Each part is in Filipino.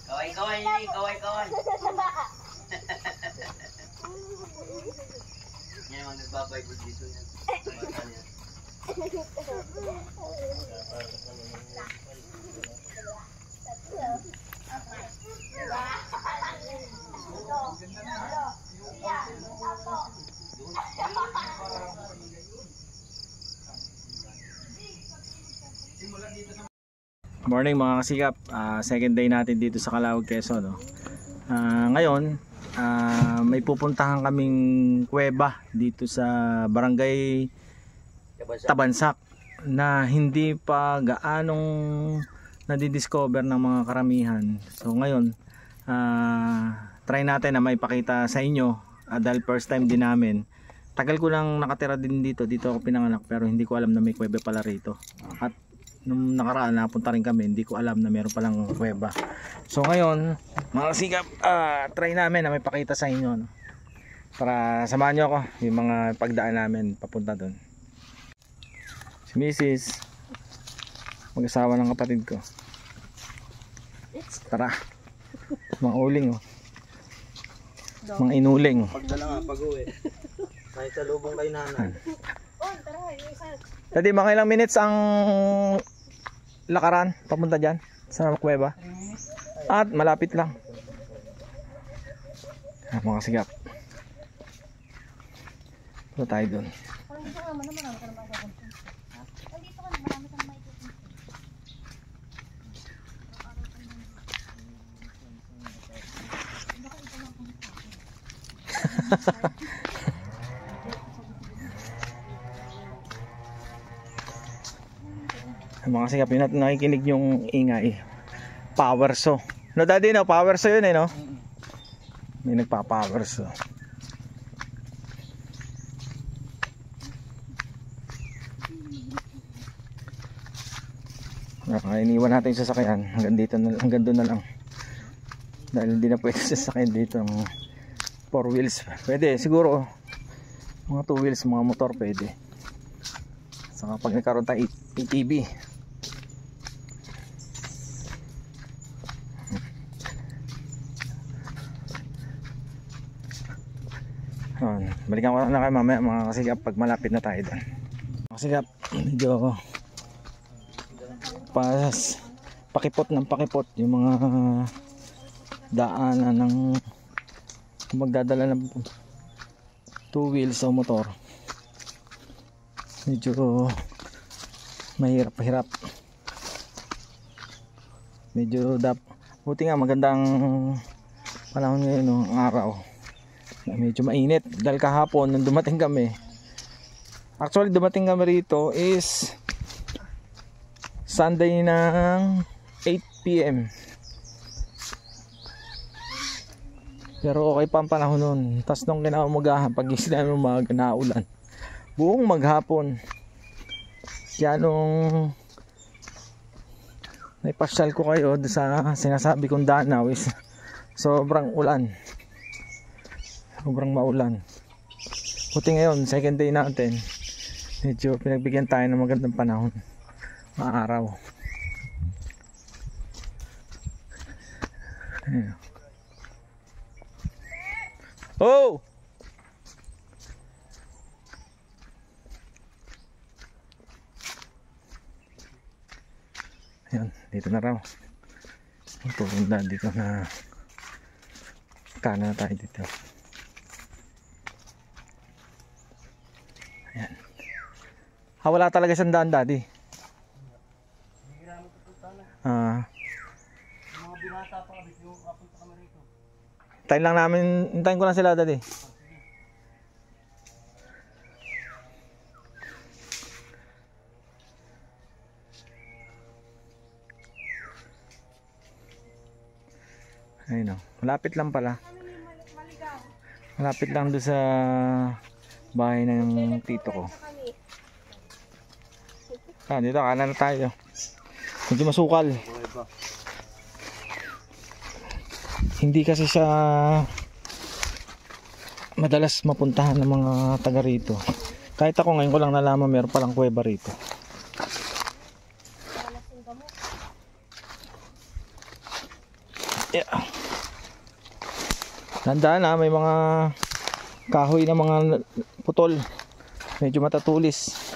Kaway-kaway ini, kaway-kaway. Yan ang nagbabible dito yan. Bata niya. Morning mga kasikap, second day natin dito sa Calauag, Quezon, no? Ngayon may pupuntahan kaming kuweba dito sa barangay Tabansak na hindi pa gaanong nadidiscover ng mga karamihan. So ngayon try natin na may pakita sa inyo, dahil first time din namin. Tagal ko lang nakatira din dito ako pinanganak, pero hindi ko alam na may kuweba pala rito. At nung nakaraan napunta rin kami, hindi ko alam na meron palang kuweba. So ngayon mga kasikap, try namin na may pakita sa inyo, no? Para samahan nyo ako yung mga pagdaan namin papunta doon. Si Mrs. mag-asawa ng kapatid ko. Tara, mga uling, oh. Mga inuling. Pagdala nga, pag-uwi. Kahit sa lubong kay nanay. Dati mga ilang minutes ang lakaran papunta dyan sa kuweba, at malapit lang. Mga kasigap, punta tayo dun. Mga kasigap, yun natin nakikinig yung ingay. Power saw. No daddy, no? Power saw yun, eh, no? May nagpa-power saw. Iniwan natin yung sasakyan. Hanggang doon na lang. Dahil hindi na pwede sasakyan dito ng 4 wheels. Pwede, siguro mga 2 wheels, mga motor pwede. Saka pag nagkaroon tayo ATV. Balikan ko na kayo mamaya mga kasigap pag malapit na tayo doon. Kasigap, medyo pakipot ng pakipot yung mga daanan ng magdadala ng 2 wheels o motor. Medyo mahirap. Medyo buti nga magandang panahon ngayon, no, ang araw. Medyo mainit dahil kahapon nung dumating kami, actually dumating kami rito is Sunday ng 8 PM, pero okay pa ang panahon nun. Tapos nung kinaumagahan, pag gising namin umaga, naulan buong maghapon. Kaya nung naipasyal ko kayo sa sinasabi kong Danaw is sobrang ulan, sobrang maulan. Buti ngayon, second day natin, medyo pinagbigyan tayo ng magandang panahon, maaraw. Ayan. Oh! Ayan, dito na raw. Pupunta dito na, kanan na tayo dito. Ayan. Wala talaga siyang daan, daddy. Mga binata pa kami, yung kapunta kami rito. Hintayin ko lang sila, daddy. Ayun, malapit lang pala. Malapit lang doon sa bahay ng tito ko. Dito kanan na tayo. Medyo masukal. Hindi kasi siya madalas mapuntahan ng mga taga rito. Kahit ako ngayon ko lang nalaman meron palang kuweba rito. Yeah. Tandaan na, may mga kahoy na mga putol. Medyo matatulis.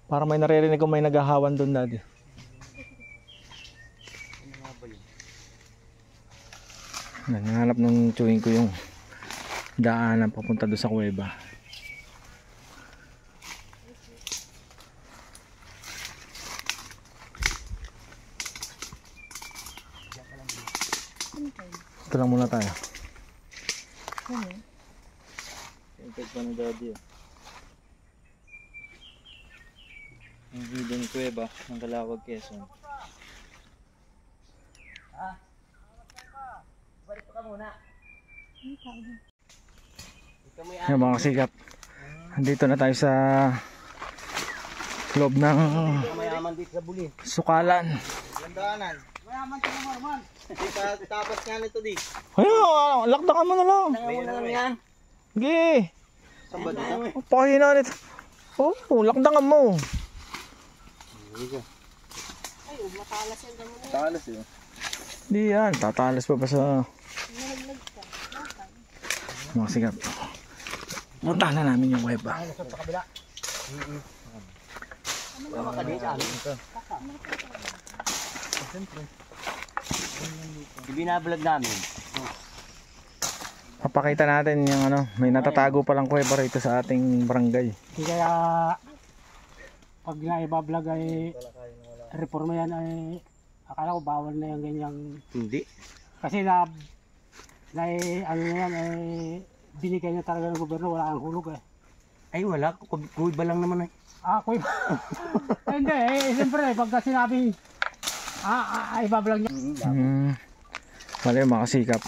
Para may naririnig ko may naghahawan doon dati. Nanganap ng chewing ko yung daanan papunta doon sa kuweba. Ito lang muna tayo. Yung pa na daddy. Ang hidden kuweba ng Calawag, Quezon. Yan mga kasikap, andito na tayo sa loob ng sukalan. Landaanan. Mayaman ka naman. Tapos nga nito di. Ayun, lakdakan mo na lang. May na lang yan. Sige. Saan ba dito? Pakihina nito. Oh, lakdakan mo. Ay, matalas yan damo na. Talas yun. Di yan, tatalas pa ba sa Nalaglag ka. mga sikap. Punta na namin yung kuweba. Binablog namin. Papakita natin yung ano, may natatago palang kuweba rito sa ating barangay. Kaya pag naibablog ay reforma yan ay akala ko bawal na yung ganyang Hindi. kasi na ano na yan ay binigay na talaga ng gobyerno, wala ang hulog eh. Ay wala. Kuwi ba lang naman ay. Kuy hindi siyempre pagka sinabing ibablog niya. Wala yung mga kasikap.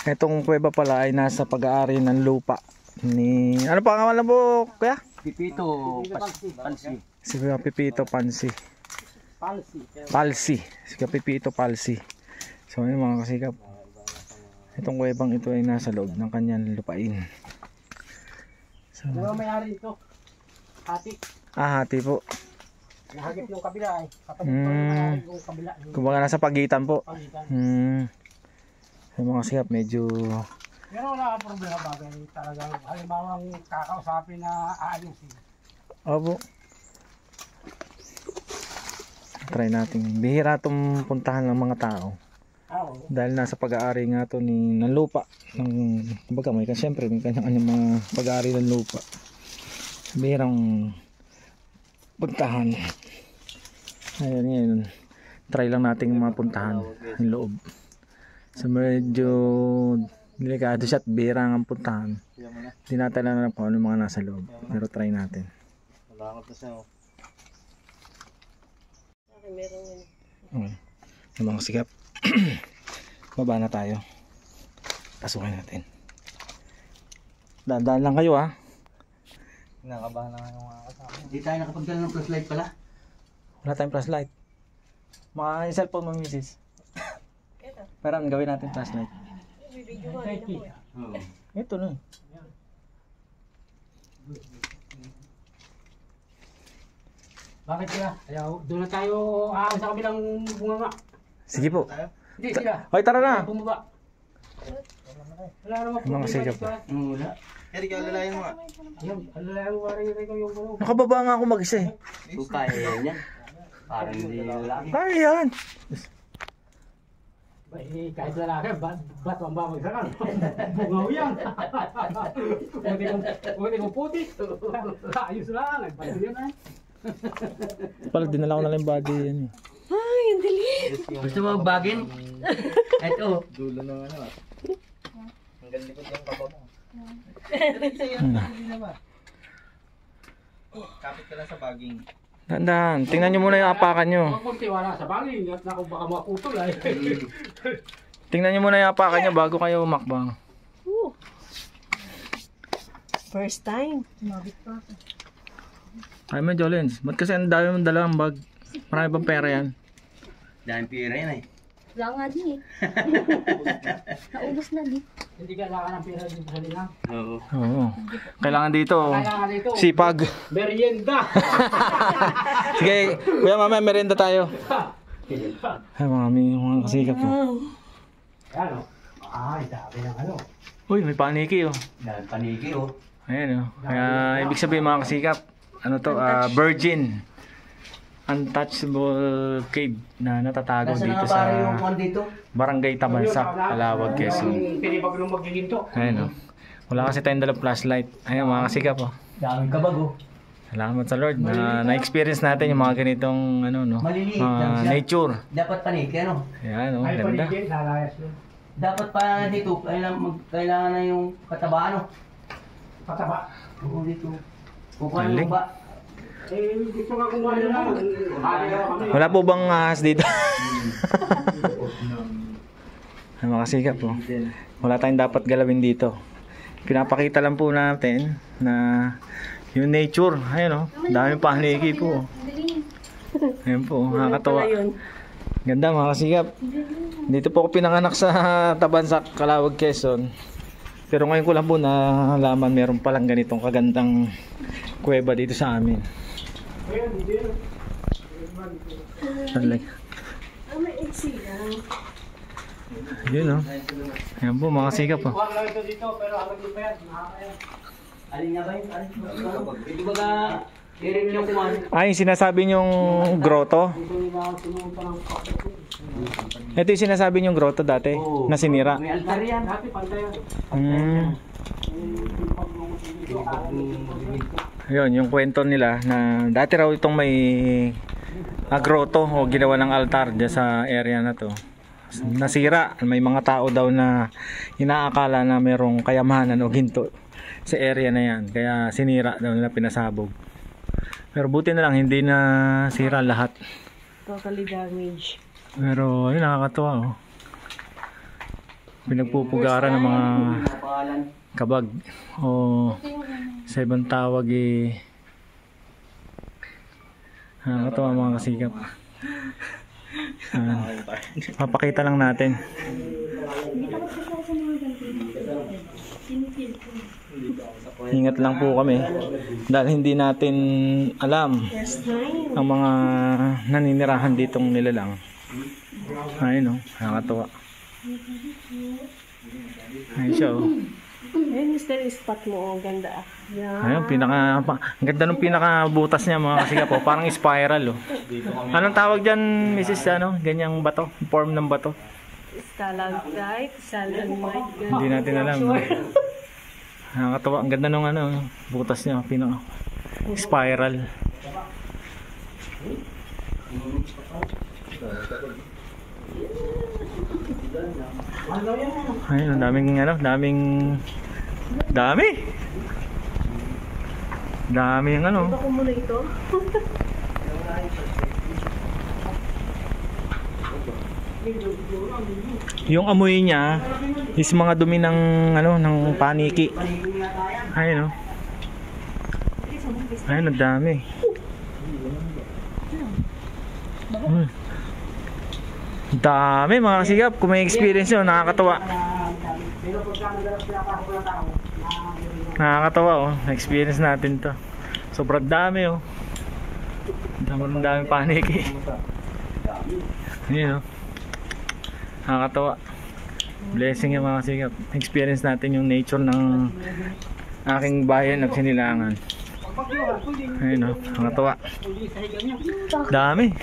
Itong kuweba pala ay nasa pag-aari ng lupa ni ano pa pangalan mo kuya? Pipito. Pansi. Si Kuya Pipito Pansi. Policy. Si Kuya Pipito Palsi. So yun mga kasikap, itong kuwebang ito ay nasa loob ng kanyang lupain. So, Diba may-ari ito? Hati. hati po. Nahagip yung kabila eh. Katabi ko yung may-ari yung kabila. Kumbaga nasa pagitan po. Pagitan. So mga kasikap, medyo Pero wala kang problema bagay. Talagang halimbawang kakausapin na aayusin. opo. Try natin. Bihira itong puntahan ng mga tao. Oo. Dahil nasa pag-aari nga to ng lupa. Kumbaga may siyempre may kanya-kanya mga pag-aari ng lupa. Bihirang puntahan. Ayun ngayon. Try lang nating mapuntahan ng loob. So medyo delikado siya at bihirang ang puntahan. Hindi natin alam kung ano mga nasa loob. Pero try natin. Malakot na siya. Meron yun. Okay. Yung mga sikap. Baba na tayo. Pasukin natin. Dahan-dahan lang kayo ha. Nakabahan na yung mga kasama. Hindi tayo nakapagdala ng flashlight pala. Wala tayong flashlight. Mga cellphone mo misis. Ito. Pero ang gawin natin flashlight. Bibidyo ko rin ako. Oo. Ito na. Bakit sila? Ayaw, doon na tayo sa kabilang bunga nga. Sige po. Hindi sila. Hoy, tara na. Bumaba. Wala naman Mga sikap. Wala. Eric, alalayan mo nga. Yung, alalayan mo parang yung ano. Nakababa nga ako mag-isa eh. Kung kaya yan. Parang hindi lalaki. Kaya yan. Kahit lalaki, ba't ang babagsakan? Bungaw yan. Puti kong puti. Ayos lang. Ayos yun eh. Pala dinala ko na lang yung body yan eh. Ay, ang dilim. Gusto mo bagin? Ito. Dulo ng ano. Hanggang likod yung kaba mo. Kapit ka lang sa baging. Tandaan, tingnan nyo muna yung apakan nyo. Mga kunti wala sa bagay. At na kung baka makutol ay. Tingnan nyo muna yung apakan nyo bago kayo umakbang. Ooh. First time. Mabit pa ako. Ay mo Jolens, ba't kasi ang dami mong dalang bag? Marami bang pera yan? Dahil pira yan eh. Wala nga din eh. Naubos na din. Hindi kailangan ng pera dito sa linang. Oo. Oo. Kailangan dito, Kailangan dito. sipag. Merienda. Sige, kuya mamaya merenda tayo. Ay, mga kasikap po. Ayan o. Ay, dami ng ano. Uy, may paniki oh. Dahil paniki oh. Ayan oh. Kaya ibig sabihin mga kasikap, ano to, virgin. Untouchable cave na natatago Nasaan dito na pare yung sa kwan dito? Barangay Tabansak, Calawag, Quezon. Pinipag nung magiginto. Ayan oh. Wala kasi tayong dalang flashlight. Ayan mga kasikap oh. Daming kabag oh. Salamat sa Lord na na-experience natin yung mga ganitong ano no, Maliliit lang siya. nature. Dapat paniki ano? Ayan oh, Ay, ganda. paligid. Lalayas yun. Dapat pa dito, kailangan na yung kataba ano? Pataba. Oo dito. Kukuha Galing. yung ba? Eh, gusto nga kung ano lang. Kami. Wala po bang ahas dito? Ay mga kasikap po. Wala tayong dapat galawin dito. Pinapakita lang po natin na yung nature. Ayun o, daming paniki po. Ayun po, nakakatawa. Ganda mga kasikap. Dito po ako pinanganak sa Tabansak, Calawag, Quezon. Pero ngayon ko lang po nalaman meron palang ganitong kagandang kuweba dito sa amin. Like, May exit lang. yun o. Ayan po mga kasikap po. Kuha lang ito dito, pero hanggang di pa yan. Nakakaya. Alin nga ba yun? Alin nga ba? Hindi ba ka i-review yung kumain? Ay, sinasabi niyong grotto. Dito nila ako sinuunta ng kapit. Ito yung sinasabi niyong grotto dati, na sinira. May altar yan. Dati pantay yan. Yun, yung kwento nila na dati raw itong may grotto o ginawa ng altar dyan sa area na to. Nasira, may mga tao daw na inaakala na merong kayamanan o ginto sa area na yan. Kaya sinira daw nila, pinasabog. Pero buti na lang, hindi na sira lahat. Totally damaged. Pero ayun, nakakatuwa oh. Pinagpupugaran ng mga Pangalan. kabag o sa ibang tawag nakakatawa mga kasikap. Papakita lang natin. Ingat lang po kami dahil hindi natin alam ang mga naninirahan ditong nilalang. Ayun oh, nakakatawa. Ayun siya oh. Ayun, mystery spot mo. Ang ganda. Yeah. Ayun, ang ganda ng pinakabutas niya mga kasigap po. Parang spiral oh. Anong tawag dyan, Mrs. Ano? Ganyang bato? Form ng bato? Stalactite, stalagmite. Hindi natin alam. Nakakatawa. Ang ganda ng ano, butas niya. Spiral. Ayun, ang daming ano, dami yung ano. Baka muna ito. Yung amoy niya is mga dumi ng ano, ng paniki. Ayun oh. Ayun, ang dami. Dami mga kasigap. Kung may experience nyo, nakakatawa. Nakakatawa oh. Experience natin to. Sobrang dami oh. Sobrang dami paniki. Ayun oh. Nakakatawa. Blessing yung mga kasigap. Experience natin yung nature ng aking bayan ng Sinilangan. Ayun oh. Nakakatawa. Dami.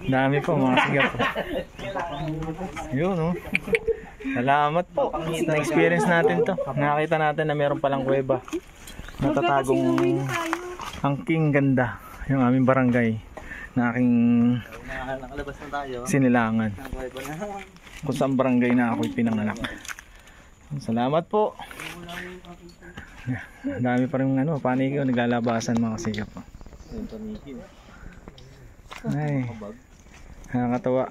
Dami po mga kasigap. Yun oh. Salamat po. Na-experience natin to. Nakakita natin na meron palang kuweba. Natatagong angking ganda. Yung aming barangay na aking Nakalabas na tayo. Sinilangan. Kung saan barangay na ako'y pinanganak. Salamat po. Dami pa rin ano, paniki o naglalabasan mga kasigap. Ay, nakakatawa.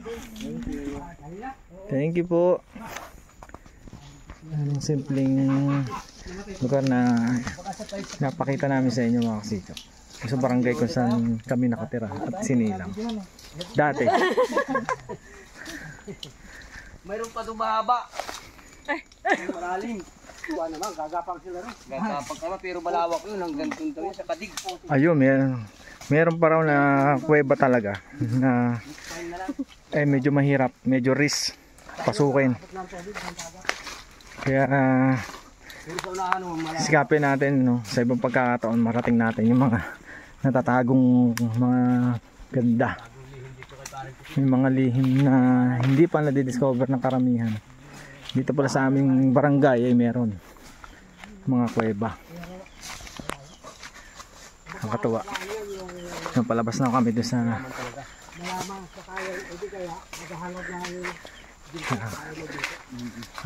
Thank you po. Anong simpleng lugar na napakita namin sa inyo mga kasikap. Sa barangay kung saan kami nakatira at sinilang. Dati. Mayroon pa doon mahaba. Malalim. Kuha naman, gagapang sila rin. Gagapag naman pero malawak yun. Hanggang doon daw yun sa kadig. Ayun, meron pa raw na kuweba talaga na medyo mahirap, medyo risk pasukin. Kaya Pero sa unahan mo, sikapin natin, no, sa ibang pagkakataon marating natin yung mga natatagong mga ganda. May mga lihim na hindi pa nadidiscover ng karamihan. Dito pala sa aming barangay ay meron mga kuweba. Nakakatuwa. Yung palabas na kami doon sa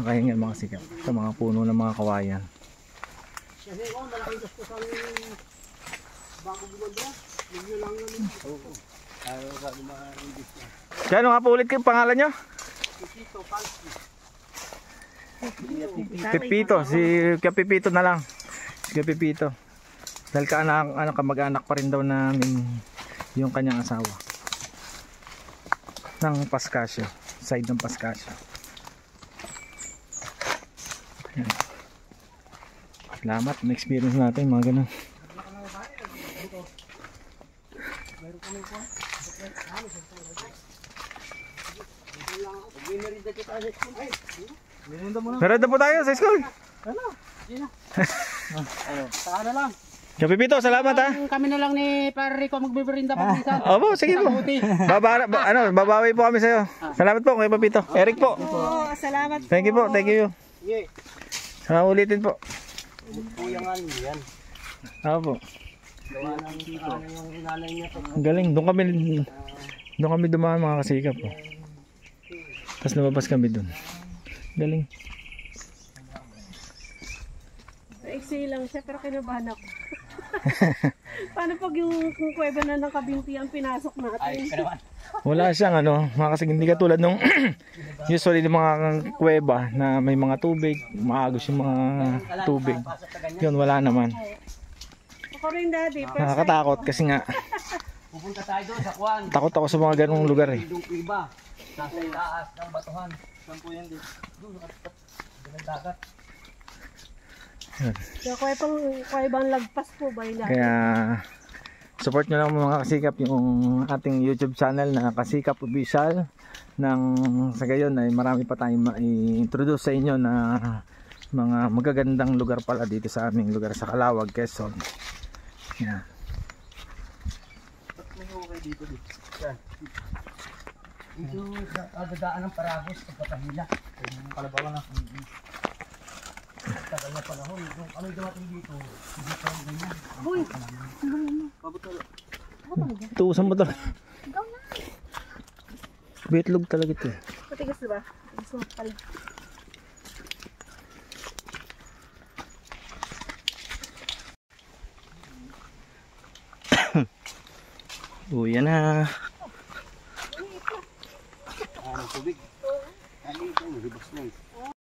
nakahinga mga sikap sa mga puno ng mga kawayan. Kano nga po ulit yung pangalan nyo? Pipito, si Pipito na lang. Si Pipito. Dahil kamag-anak pa rin daw namin yung kanyang asawa. Ng Pascasio, side ng Pascasio. Ayan. Salamat, na-experience natin mga ganun. Meron na po tayo sa school. Saka na lang. Pipito, salamat ha. Kami na lang ni Pare Rico magbiberinda pag minsan. Opo, sige po. Babawi po kami sa iyo. Salamat po kay Pipito. Eric po. Salamat po. Thank you po, thank you. Yeah. Ulitin po. kuyangan yan. Opo. Gawa ng yung inanay niya po. Ang galing. Doon kami dumaan mga kasikap. Oh. Tapos lumabas kami doon. Galing. Easy lang siya pero kinabahan ako. Paano pag yung kuweba na ng kabinti ang pinasok natin? Wala siyang mga kasi hindi katulad nung usually ng mga kuweba na may mga tubig, maagos yung mga tubig. Yun, wala naman. Ako rin daddy. Nakakatakot kasi nga Pupunta tayo doon sa Kwan. takot ako sa mga ganung lugar eh. Yung iba. Nasa itaas ng batuhan. Saan po yan dito? Doon, nakatapat. Doon ang dagat. Kaya kuwebang lagpas po ba yun? Kaya support nyo lang mga kasikap yung ating YouTube channel na Kasikap Official. Sa gayon ay marami pa tayong ma-introduce sa inyo na mga magagandang lugar pala dito sa aming lugar sa Calawag, Quezon. Yan. Dito sa dadaan ng Paragos pagkakahila. Kalabawan na. Tagal na panahon. Nung kami dumating dito, hindi pa rin ganyan. Uy! Pabutol. Tuusan mo talaga. Bitlog talaga ito eh. Matigas diba? Gusto mo pala. Uy, yan na. Ano tubig? Ano ito? Ribas na eh.